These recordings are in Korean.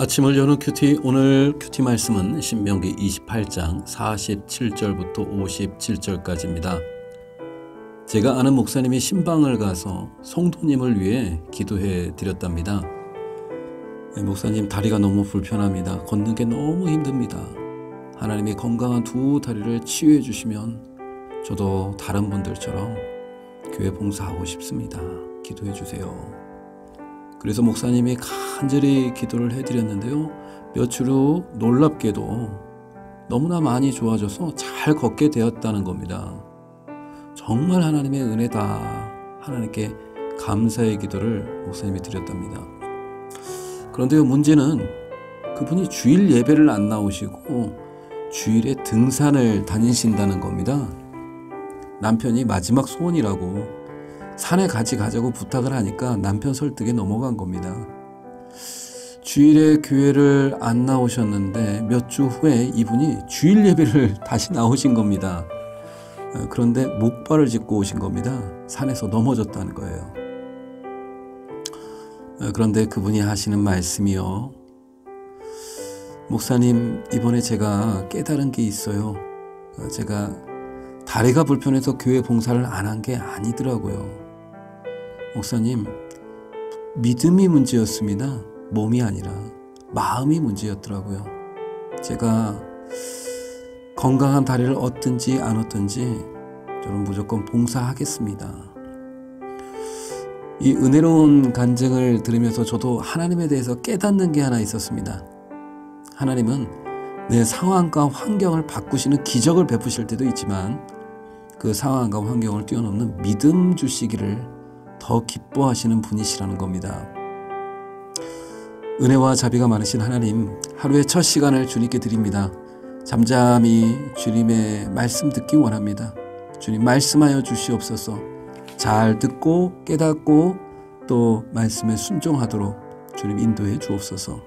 아침을 여는 큐티, 오늘 큐티 말씀은 신명기 28장 47절부터 57절까지입니다. 제가 아는 목사님이 신방을 가서 성도님을 위해 기도해 드렸답니다. 목사님, 다리가 너무 불편합니다. 걷는 게 너무 힘듭니다. 하나님이 건강한 두 다리를 치유해 주시면 저도 다른 분들처럼 교회 봉사하고 싶습니다. 기도해 주세요. 그래서 목사님이 간절히 기도를 해드렸는데요. 며칠 후 놀랍게도 너무나 많이 좋아져서 잘 걷게 되었다는 겁니다. 정말 하나님의 은혜다. 하나님께 감사의 기도를 목사님이 드렸답니다. 그런데요, 문제는 그분이 주일 예배를 안 나오시고 주일에 등산을 다니신다는 겁니다. 남편이 마지막 소원이라고 산에 같이 가자고 부탁을 하니까 남편 설득에 넘어간 겁니다. 주일에 교회를 안 나오셨는데 몇 주 후에 이분이 주일 예배를 다시 나오신 겁니다. 그런데 목발을 짚고 오신 겁니다. 산에서 넘어졌다는 거예요. 그런데 그분이 하시는 말씀이요. 목사님, 이번에 제가 깨달은 게 있어요. 제가 다리가 불편해서 교회 봉사를 안 한 게 아니더라고요. 목사님, 믿음이 문제였습니다. 몸이 아니라 마음이 문제였더라고요. 제가 건강한 다리를 얻든지 안 얻든지 저는 무조건 봉사하겠습니다. 이 은혜로운 간증을 들으면서 저도 하나님에 대해서 깨닫는 게 하나 있었습니다. 하나님은 내 상황과 환경을 바꾸시는 기적을 베푸실 때도 있지만 그 상황과 환경을 뛰어넘는 믿음 주시기를 더 기뻐하시는 분이시라는 겁니다. 은혜와 자비가 많으신 하나님, 하루의 첫 시간을 주님께 드립니다. 잠잠히 주님의 말씀 듣기 원합니다. 주님, 말씀하여 주시옵소서. 잘 듣고 깨닫고 또 말씀에 순종하도록 주님 인도해 주옵소서.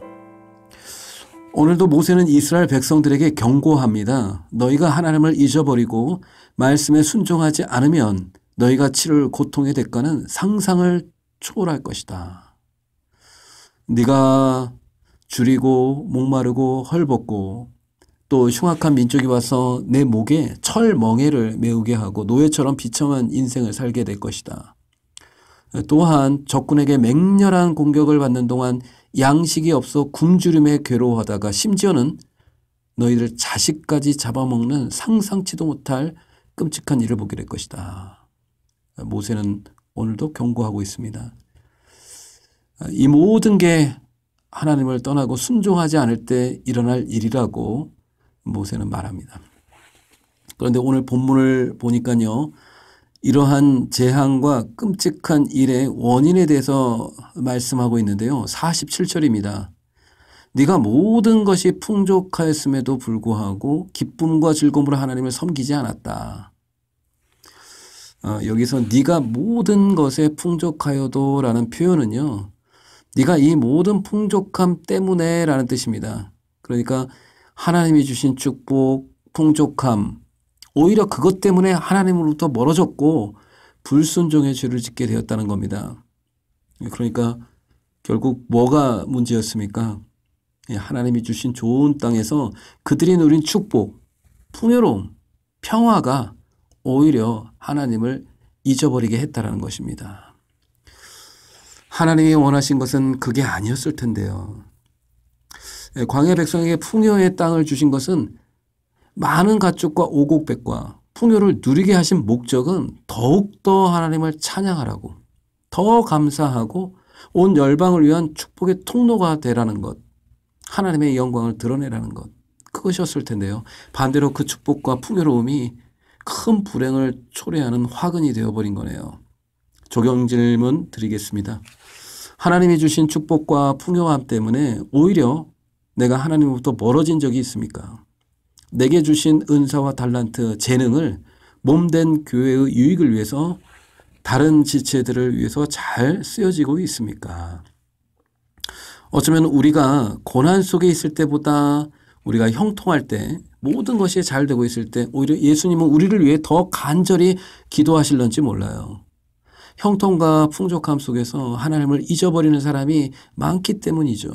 오늘도 모세는 이스라엘 백성들에게 경고합니다. 너희가 하나님을 잊어버리고 말씀에 순종하지 않으면 너희가 치를 고통의 대가는 상상을 초월할 것이다. 네가 줄이고 목마르고 헐벗고 또 흉악한 민족이 와서 내 목에 철멍에를 메우게 하고 노예처럼 비참한 인생을 살게 될 것이다. 또한 적군에게 맹렬한 공격을 받는 동안 양식이 없어 굶주림에 괴로워하다가 심지어는 너희들 자식까지 잡아먹는 상상치도 못할 끔찍한 일을 보게 될 것이다. 모세는 오늘도 경고하고 있습니다. 이 모든 게 하나님을 떠나고 순종하지 않을 때 일어날 일이라고 모세는 말합니다. 그런데 오늘 본문을 보니까요, 이러한 재앙과 끔찍한 일의 원인에 대해서 말씀하고 있는데요. 47절입니다. 네가 모든 것이 풍족하였음에도 불구하고 기쁨과 즐거움으로 하나님을 섬기지 않았다. 여기서 네가 모든 것에 풍족하여도 라는 표현은요, 네가 이 모든 풍족함 때문에 라는 뜻입니다. 그러니까 하나님이 주신 축복, 풍족함, 오히려 그것 때문에 하나님으로부터 멀어졌고 불순종의 죄를 짓게 되었다는 겁니다. 그러니까 결국 뭐가 문제였습니까? 하나님이 주신 좋은 땅에서 그들이 누린 축복, 풍요로움, 평화가 오히려 하나님을 잊어버리게 했다라는 것입니다. 하나님이 원하신 것은 그게 아니었을 텐데요. 광야 백성에게 풍요의 땅을 주신 것은 많은 가축과 오곡백과 풍요를 누리게 하신 목적은 더욱더 하나님을 찬양하라고, 더 감사하고 온 열방을 위한 축복의 통로가 되라는 것, 하나님의 영광을 드러내라는 것, 그것이었을 텐데요. 반대로 그 축복과 풍요로움이 큰 불행을 초래하는 화근이 되어버린 거네요. 적용 질문 드리겠습니다. 하나님이 주신 축복과 풍요함 때문에 오히려 내가 하나님으로부터 멀어진 적이 있습니까? 내게 주신 은사와 달란트, 재능을 몸된 교회의 유익을 위해서, 다른 지체들을 위해서 잘 쓰여지고 있습니까? 어쩌면 우리가 고난 속에 있을 때보다 우리가 형통할 때, 모든 것이 잘 되고 있을 때 오히려 예수님은 우리를 위해 더 간절히 기도하실런지 몰라요. 형통과 풍족함 속에서 하나님을 잊어버리는 사람이 많기 때문이죠.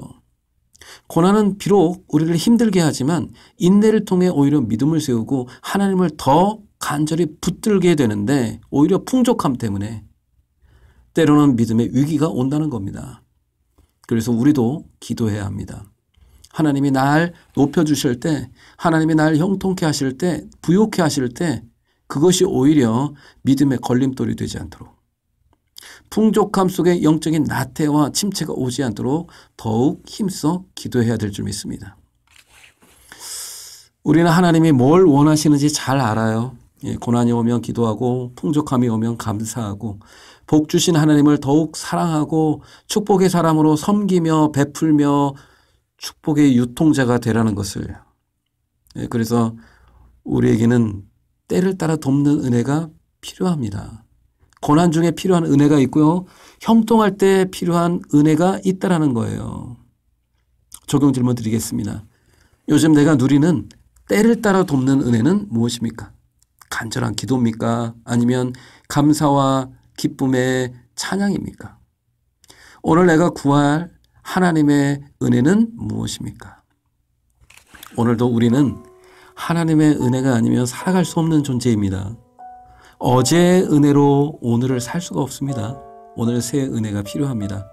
고난은 비록 우리를 힘들게 하지만 인내를 통해 오히려 믿음을 세우고 하나님을 더 간절히 붙들게 되는데, 오히려 풍족함 때문에 때로는 믿음의 위기가 온다는 겁니다. 그래서 우리도 기도해야 합니다. 하나님이 날 높여주실 때, 하나님이 날 형통케 하실 때, 부욕케 하실 때 그것이 오히려 믿음의 걸림돌이 되지 않도록, 풍족함 속에 영적인 나태와 침체가 오지 않도록 더욱 힘써 기도해야 될 줄 믿습니다. 우리는 하나님이 뭘 원하시는지 잘 알아요. 고난이 오면 기도하고 풍족함이 오면 감사하고 복 주신 하나님을 더욱 사랑하고 축복의 사람으로 섬기며 베풀며 축복의 유통자가 되라는 것을. 그래서 우리에게는 때를 따라 돕는 은혜가 필요합니다. 고난 중에 필요한 은혜가 있고요. 형통할 때 필요한 은혜가 있다라는 거예요. 적용 질문 드리겠습니다. 요즘 내가 누리는 때를 따라 돕는 은혜는 무엇입니까? 간절한 기도입니까? 아니면 감사와 기쁨의 찬양입니까? 오늘 내가 구할 하나님의 은혜는 무엇입니까? 오늘도 우리는 하나님의 은혜가 아니면 살아갈 수 없는 존재입니다. 어제의 은혜로 오늘을 살 수가 없습니다. 오늘 새 은혜가 필요합니다.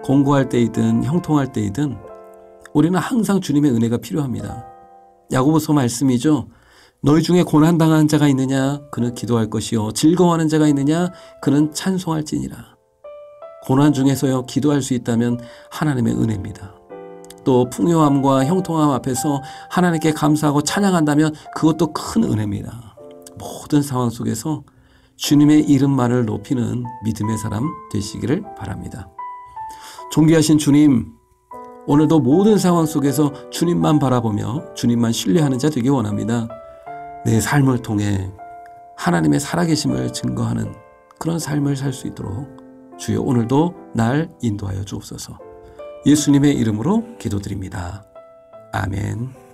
공고할 때이든 형통할 때이든 우리는 항상 주님의 은혜가 필요합니다. 야고보서 말씀이죠. 너희 중에 고난당한 자가 있느냐? 그는 기도할 것이요. 즐거워하는 자가 있느냐? 그는 찬송할지니라. 고난 중에서요, 기도할 수 있다면 하나님의 은혜입니다. 또 풍요함과 형통함 앞에서 하나님께 감사하고 찬양한다면 그것도 큰 은혜입니다. 모든 상황 속에서 주님의 이름만을 높이는 믿음의 사람 되시기를 바랍니다. 존귀하신 주님, 오늘도 모든 상황 속에서 주님만 바라보며 주님만 신뢰하는 자 되기 원합니다. 내 삶을 통해 하나님의 살아계심을 증거하는 그런 삶을 살 수 있도록 주여 오늘도 날 인도하여 주옵소서. 예수님의 이름으로 기도드립니다. 아멘.